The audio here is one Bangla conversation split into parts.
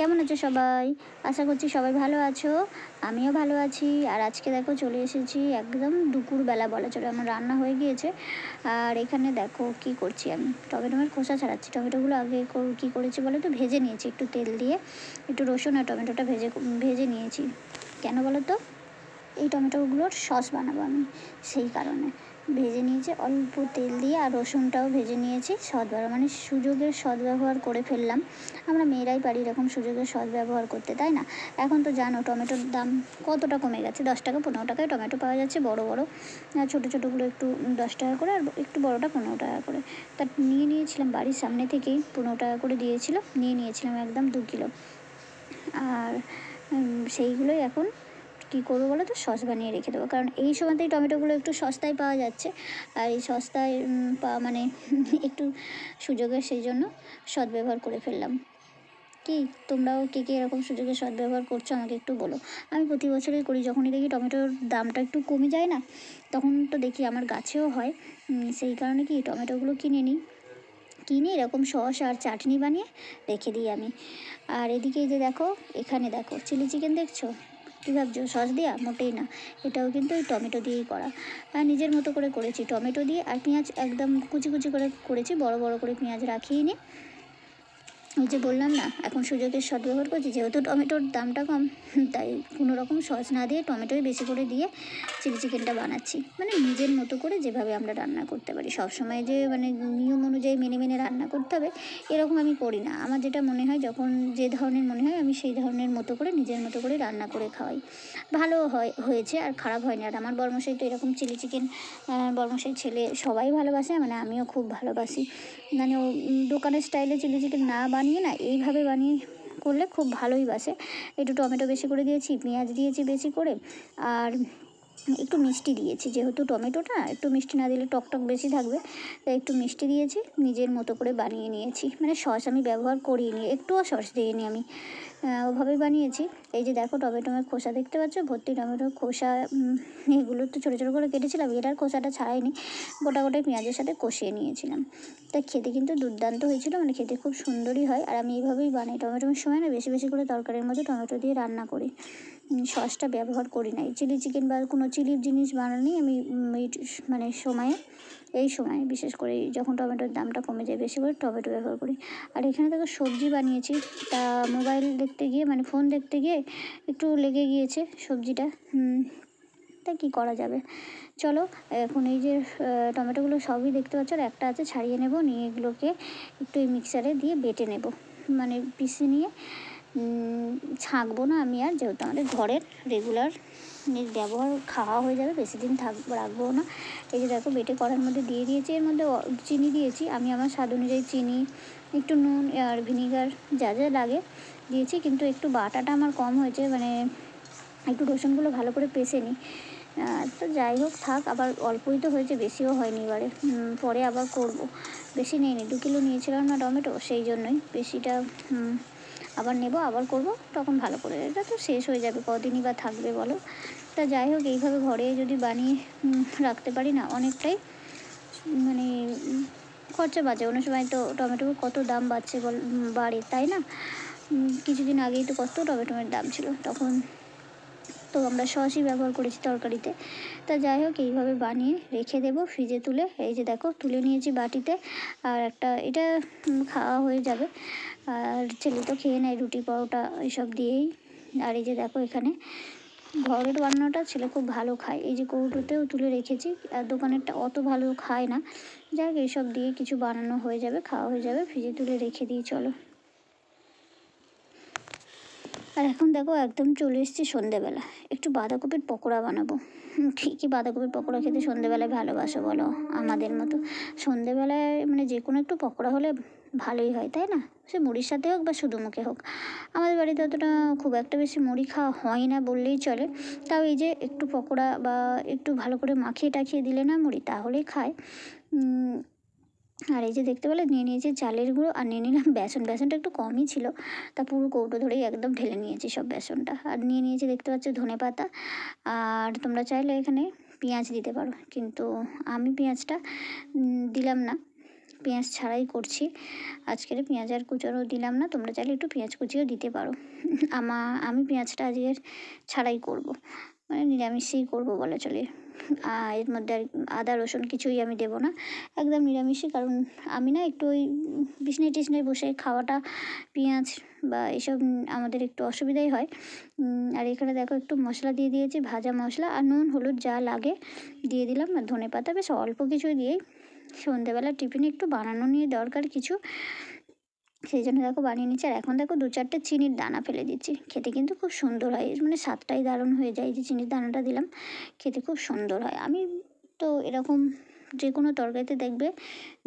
কেমন আছো সবাই? আশা করছি সবাই ভালো আছো। আমিও ভালো আছি। আর আজকে দেখো চলে এসেছি একদম দুপুরবেলা বলা চলে, আমার রান্না হয়ে গিয়েছে। আর এখানে দেখো কি করছি, আমি টমেটোমের খোসা ছাড়াচ্ছি। টমেটোগুলো আগে কী করেছি বলো তো, ভেজে নিয়েছি একটু তেল দিয়ে, একটু রসুন আর টমেটোটা ভেজে নিয়েছি। কেন বলো তো, এই টমেটোগুলোর সস বানাবো আমি, সেই কারণে ভেজে নিয়েছি অল্প তেল দিয়ে। আর রসুনটাও ভেজে নিয়েছি, মানে সুযোগের সদ্ব্যবহার করে ফেললাম। আমরা মেয়েরাই পারি এরকম সুযোগের সদ্ব্যবহার করতে, তাই না? এখন তো জানো টমেটোর দাম কতটা কমে গেছে, 10 টাকা 15 টাকায় টমেটো পাওয়া যাচ্ছে বড় বড়। ছোটো ছোটোগুলো একটু 10 টাকা করে, আর একটু বড়োটা 15 টাকা করে। তা নিয়েছিলাম বাড়ির সামনে থেকেই, 15 টাকা করে দিয়েছিল, নিয়েছিলাম একদম 2 কিলো। আর সেইগুলোই এখন কী করবো বলো তো, সস বানিয়ে রেখে দেবো, কারণ এই সময়তেই টমেটোগুলো একটু সস্তায় পাওয়া যাচ্ছে। আর এই সস্তায় মানে একটু সুযোগের, সেই জন্য সদ্ব্যবহার করে ফেললাম। কি তোমরাও কে এরকম সুযোগের সদ্ব্যবহার করছো আমাকে একটু বলো। আমি প্রতি বছরই করি, যখনই দেখি টমেটোর দামটা একটু কমে যায় না, তখন তো দেখি আমার গাছেও হয়। সেই কারণে কি টমেটোগুলো কিনে এরকম সস আর চাটনি বানিয়ে রেখে দিই আমি। আর এদিকে যে দেখো, এখানে দেখো চিলি চিকেন দেখছো, কী ভাবছো সস দেওয়া? মোটেই না, এটাও কিন্তু ওই টমেটো দিয়েই করা। আর নিজের মতো করে করেছি টমেটো দিয়ে, আর পেঁয়াজ একদম কুচি কুচি করে করেছি, বড় বড় করে পেঁয়াজ রাখিয়ে নিয়ে। ওই যে বললাম না, এখন সুযোগের সদ্ব্যবহার করছি, যেহেতু টমেটোর দামটা কম, তাই কোনো রকম সস না দিয়ে টমেটোই বেশি করে দিয়ে চিলি চিকেনটা বানাচ্ছি। মানে নিজের মতো করে যেভাবে আমরা রান্না করতে পারি, সবসময় যে মানে নিয়ম অনুযায়ী মেনে রান্না করতে হবে এরকম আমি করি না। আমার যেটা মনে হয়, যখন যে ধরনের মনে হয়, আমি সেই ধরনের মতো করে নিজের মতো করে রান্না করে খাওয়াই। ভালো হয়েছে, আর খারাপ হয়নি। আর আমার বরমশাই তো এরকম চিলি চিকেন, বরমশাই ছেলে সবাই ভালোবাসে, মানে আমিও খুব ভালোবাসি। মানে ও দোকানের স্টাইলে চিলি চিকেন না বানিয়ে না, এইভাবে বানিয়ে করলে খুব ভালোই বাসে। একটু টমেটো বেশি করে দিয়েছি, পেঁয়াজ দিয়েছি বেশি করে, আর একটু মিষ্টি দিয়েছি, যেহেতু টমেটোটা একটু মিষ্টি না দিলে টক বেশি থাকবে, তাই একটু মিষ্টি দিয়েছি। নিজের মতো করে বানিয়ে নিয়েছি, মানে সস আমি ব্যবহার করিনি, একটুও সস দিইনি আমি, ওভাবেই বানিয়েছি। এই যে দেখো টমেটোমের খোসা দেখতে পাচ্ছ, ভর্তি টমেটোর খোসা। এগুলো তো ছোটো ছোটো করে কেটেছিলাম, এটার খোসাটা ছাড়াইনি, গোটাই পেঁয়াজের সাথে কষিয়ে নিয়েছিলাম। তা খেতে কিন্তু দুর্দান্ত হয়েছিল, মানে খেতে খুব সুন্দরই হয়। আর আমি এইভাবেই বানাই, টমেটোর সময় না বেশি বেশি করে তরকারির মধ্যে টমেটো দিয়ে রান্না করি, সসটা ব্যবহার করি না। চিলি চিকেন বা কোনো চিলির জিনিস বানানি আমি মানে এই সময় বিশেষ করে যখন টমেটোর দামটা কমে যায়, বেশি করে টমেটো ব্যবহার করি। আর এখানে দেখো সবজি বানিয়েছি, তা মোবাইল দেখতে গিয়ে, মানে ফোন দেখতে গিয়ে একটু লেগে গিয়েছে সবজিটা। তা কী করা যাবে, চলো এখন এই যে টমেটোগুলো সবই দেখতে পাচ্ছ, আর একটা আছে ছাড়িয়ে নেব, নিয়ে এগুলোকে একটু এই মিক্সারে দিয়ে বেটে নেব, মানে পিষে নিয়ে ছাঁকবো না আমি, আর যেহেতু আমাদের ঘরের রেগুলার ব্যবহার খাওয়া হয়ে যাবে, বেশি দিন রাখবো না। এই যে দেখো বেটে কড়ার মধ্যে দিয়ে দিয়েছি, এর মধ্যে চিনি দিয়েছি আমি, আমার স্বাদ অনুযায়ী চিনি, একটু নুন আর ভিনিগার যা যা লাগে দিয়েছি। কিন্তু একটু বাটাটা আমার কম হয়েছে, মানে একটু রসুনগুলো ভালো করে পেষে নিই। তো যাই হোক থাক, আবার অল্পই তো হয়েছে, বেশিও হয়নি, এবারে পরে আবার করব। বেশি নিইনি, 2 কিলো নিয়েছিলাম না টমেটো, সেই জন্যই বেশিটা আবার নেব, আবার করব, তখন ভালো করে। এটা তো শেষ হয়ে যাবে, কদিনই বা থাকবে বলো। তা যাই হোক, এইভাবে ঘরে যদি বানিয়ে রাখতে পারি না, অনেকটাই মানে খরচা বাঁচে। অন্য সময় তো টমেটোর কত দাম বাড়ে, তাই না? কিছুদিন আগেই তো কত টমেটোর দাম ছিল, তখন তো আমরা সসই ব্যবহার করেছি তরকারিতে। তা যাই হোক, এইভাবে বানিয়ে রেখে দেবো ফ্রিজে তুলে। এই যে দেখো তুলে নিয়েছি বাটিতে, আর এটা খাওয়া হয়ে যাবে। আর ছেলে তো খেয়ে নেয় রুটি পরোটা এইসব দিয়েই। আর এই যে দেখো এখানে ঘরের বানানোটা ছেলে খুব ভালো খায়, এই যে কৌটোতেও তুলে রেখেছি। আর দোকানেরটা অত ভালো খায় না। যাক, এইসব দিয়ে কিছু বানানো হয়ে যাবে, খাওয়া হয়ে যাবে, ফ্রিজে তুলে রেখে দিই চলো। আর এখন দেখো একদম চলে এসেছি সন্ধেবেলা, একটু বাঁধাকপির পকোড়া বানাবো। কী বাঁধাকপির পকোড়া খেতে সন্ধেবেলায় ভালোবাসো বলো আমাদের মতো? সন্ধেবেলায় মানে যে কোনো একটু পকোড়া হলে ভালোই হয়, তাই না? সে মুড়ির সাথে হোক বা শুধু মুখে হোক। আমাদের বাড়িতে অতটা খুব একটা বেশি মুড়ি খাওয়া হয় না বললেই চলে। তাও এই যে একটু পকোড়া বা একটু ভালো করে মাখিয়ে টাখিয়ে দিলে না মুড়ি, তাহলেই খায়। আর এই যে দেখতে পেলে নিয়ে নিয়েছি চালের গুঁড়ো, আর নিয়ে নিলাম বেসনটা একটু কমই ছিল, তা পুরো কৌটো ধরেই একদম ঢেলে নিয়েছি সব বেসনটা। আর নিয়ে নিয়েছি দেখতে পাচ্ছ ধনেপাতা, আর তোমরা চাইলে এখানে পেঁয়াজ দিতে পারো, কিন্তু আমি পেঁয়াজটা দিলাম না, পেঁয়াজ ছাড়াই করছি আজকের। পেঁয়াজ আর কুচোরও দিলাম না, তোমরা চাইলে একটু পেঁয়াজ কুচিও দিতে পারো। আমি পেঁয়াজটা আজকের ছাড়াই করব, মানে নিরামিষই করব বলে চলে। এর মধ্যে আর আদা রসুন কিছুই আমি দেবো না, একদম নিরামিষই। কারণ আমি না একটু ওই বিছনায় টিছনায় বসে খাওয়াটা পেঁয়াজ বা এসব আমাদের একটু অসুবিধাই হয়। আর এখানে দেখো একটু মশলা দিয়ে দিয়েছি, ভাজা মশলা আর নুন হলুদ যা লাগে দিয়ে দিলাম, আর ধনে পাতা বেশ অল্প কিছু দিয়েই সন্ধ্যেবেলা টিফিনে একটু বানানো নিয়ে দরকার কিছু, সেই জন্য দেখো বানিয়ে নিচ্ছি। আর এখন দেখো 2-4টে চিনির দানা ফেলে দিচ্ছি, খেতে কিন্তু খুব সুন্দর হয়, মানে স্বাদটাই দারুণ হয়ে যায়। যে চিনির দানাটা দিলাম, খেতে খুব সুন্দর হয়। আমি তো এরকম যে কোনো তরকারিতে দেখবে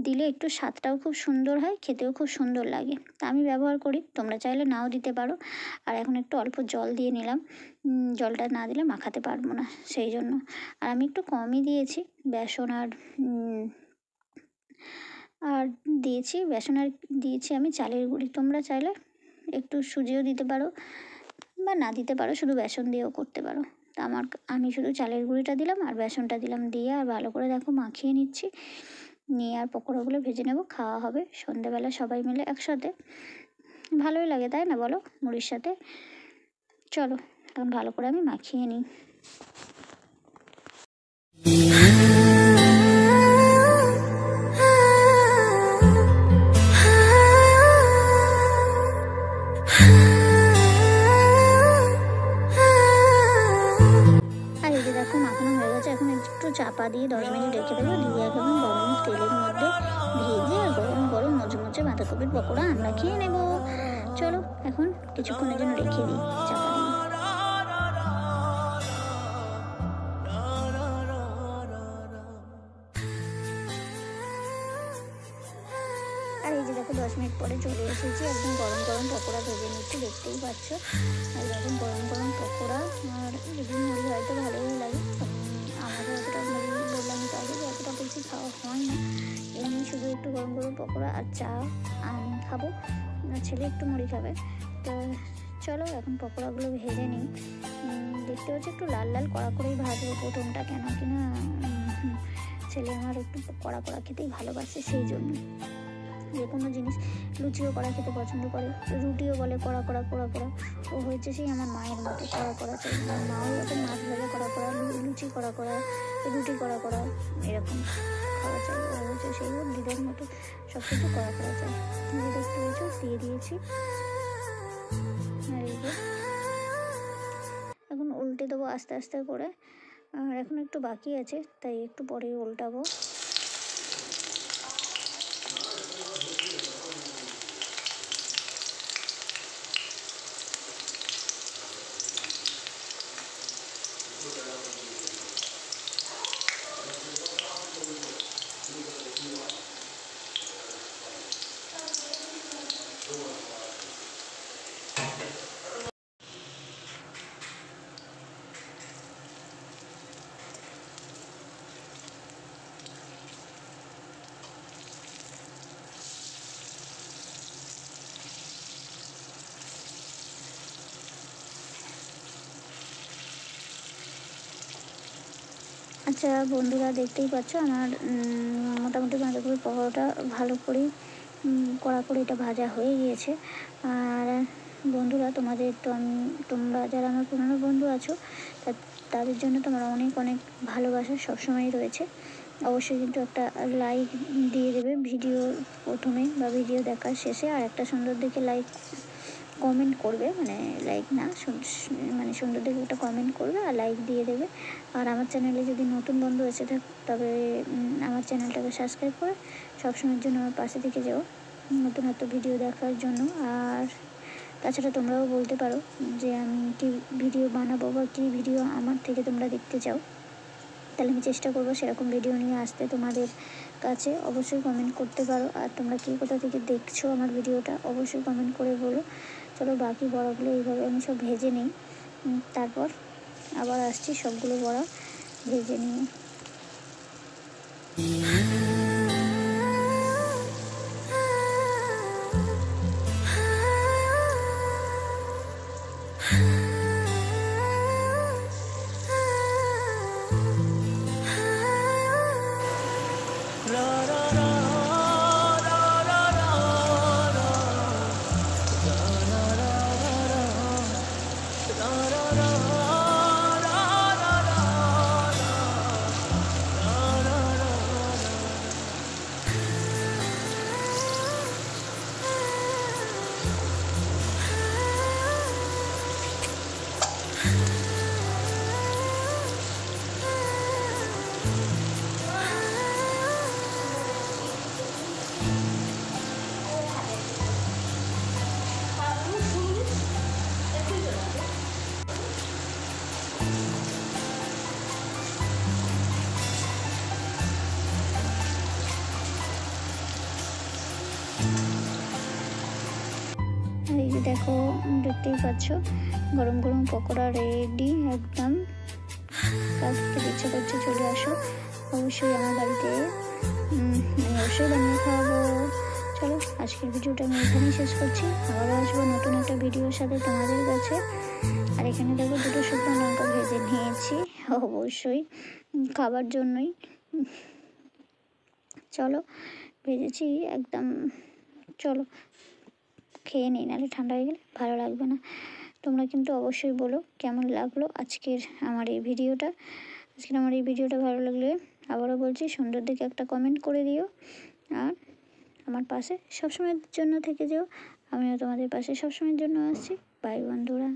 দিলে একটু স্বাদটাও খুব সুন্দর হয়, খেতেও খুব সুন্দর লাগে, তা আমি ব্যবহার করি, তোমরা চাইলে নাও দিতে পারো। আর এখন একটু অল্প জল দিয়ে নিলাম, জলটা না দিলে মাখাতে পারবো না সেই জন্য। আর আমি একটু কমই দিয়েছি বেসন আর দিয়েছি বেসন আর দিয়েছি আমি চালের গুঁড়ি। তোমরা চাইলে একটু সুজিও দিতে পারো বা না দিতে পারো, শুধু বেসন দিয়েও করতে পারো। তা আমি শুধু চালের গুঁড়িটা দিলাম আর বেসনটা দিলাম, দিয়ে আর ভালো করে দেখো মাখিয়ে নিচ্ছি। নিয়ে আর পকোড়াগুলো ভেজে নেব, খাওয়া হবে সন্ধ্যেবেলা সবাই মিলে একসাথে। ভালোই লাগে তাই না বলো মুড়ির সাথে? চলো এখন ভালো করে আমি মাখিয়ে নিই। চাপা দিয়ে 10 মিনিট রেখে দেবো, দিয়ে একদম গরম তেলের মধ্যে ভেজে আর গরম গরম মচমচে বাঁধাকপির পকোড়া আমরা খেয়ে নেব। চলো এখন কিছুক্ষণের জন্য রেখে দিই চাপা দিয়ে। আর এই যে দেখো 10 মিনিট পরে চলে এসেছি, একদম গরম গরম পকোড়া ভেজে নিচ্ছি, দেখতেই পাচ্ছ একদম গরম গরম পকোড়া। আর যদি মুড়ি হয়তো ভালোই লাগে, আমাদের অতটা মুড়ি বললাম তো আগে যে অতটা বেশি খাওয়া হয় না, এমনি শুধু একটু গরম গরম পকোড়া আর চা আমি খাবো, ছেলে একটু মুড়ি খাবে। তো চলো এখন পকোড়াগুলো ভেজে নিই। দেখতে হচ্ছে একটু লাল লাল কড়া করেই ভাজবো প্রথমটা, কেন কিনা ছেলে আমার একটু কড়া কড়া খেতেই ভালোবাসে, সেই জন্য। যে কোনো জিনিস লুচিও কড়া খেতে পছন্দ করে, রুটিও বলে কড়া কড়া কড়া কড়া। ও হয়েছে সেই আমার মায়ের মতো কড়া কড়া চাই, আমার মাও এখন মাছ ভাজা কড়া কড়া, লুচি কড়া কড়া, রুটি কড়া কড়া এরকম খাওয়া চাই। ও হয়েছে সেই ওর দিদার মতো সব কিছু কড়া কড়া চাই। যে দেখতে পেয়েছো দিয়ে দিয়েছি। আর এই যে এখন উল্টে দেবো আস্তে আস্তে করে, আর এখন একটু বাকি আছে তাই একটু পরে উল্টাবো। আচ্ছা বন্ধুরা, দেখতেই পাচ্ছ আমার মোটামুটি বাঁধাকপির পকোড়াটা ভালো করেই কড়া করে এটা ভাজা হয়ে গিয়েছে। আর বন্ধুরা তোমাদের তো তোমরা যারা আমার পুরনো বন্ধু আছো তাদের জন্য তোমার অনেক অনেক ভালোবাসা সবসময়ই রয়েছে। অবশ্যই কিন্তু একটা লাইক দিয়ে দেবে ভিডিও প্রথমে বা ভিডিও দেখার শেষে, আর একটা সুন্দর দেখে লাইক কমেন্ট করবে, মানে লাইক না মানে সুন্দর দেখে একটা কমেন্ট করবে আর লাইক দিয়ে দেবে। আর আমার চ্যানেলে যদি নতুন বন্ধু এসে তবে আমার চ্যানেলটাকে সাবস্ক্রাইব করে সবসময়ের জন্য আমার পাশে থেকে যাও নতুনত্ব ভিডিও দেখার জন্য। আর তাছাড়া তোমরাও বলতে পারো যে আমি কী ভিডিও বানাবো বা কী ভিডিও আমার থেকে তোমরা দেখতে চাও, তাহলে আমি চেষ্টা করবো সেরকম ভিডিও নিয়ে আসতে তোমাদের কাছে। অবশ্যই কমেন্ট করতে পারো, আর তোমরা কী কোথা থেকে দেখছো আমার ভিডিওটা অবশ্যই কমেন্ট করে বলো। চলো বাকি বড়াগুলো এইভাবে আমি সব ভেজে নিই, তারপর আবার আসছি সবগুলো বড়া ভেজে নিয়ে। দেখতেই পাচ্ছ গরম গরম পকোড়া রেডি একদম। কাউকে খেতে ইচ্ছা করছে চলে আসো অবশ্যই আমার বাড়িতে, আমি অবশ্যই বানিয়ে খাওয়াবো। চলো আজকের ভিডিওটা আমি এখানেই শেষ করছি, আবারও আসবো নতুন একটা ভিডিওর সাথে তোমাদের কাছে। আর এখানে দেখো দুটো শুকনো লঙ্কা ভেজে নিয়েছি অবশ্যই খাবার জন্যই। চলো ভেজেছি একদম, চলো খেয়ে নিই, নাহলে ঠান্ডা হয়ে গেলে ভালো লাগবে না। তোমরা কিন্তু অবশ্যই বলো কেমন লাগলো আজকের আমার এই ভিডিওটা। ভালো লাগলে আবারও বলছি সুন্দর দেখে একটা কমেন্ট করে দিও, আর আমার পাশে সবসময়ের জন্য থেকে যেও। আমিও তোমাদের পাশে সবসময়ের জন্য আসছি। বাই বন্ধুরা।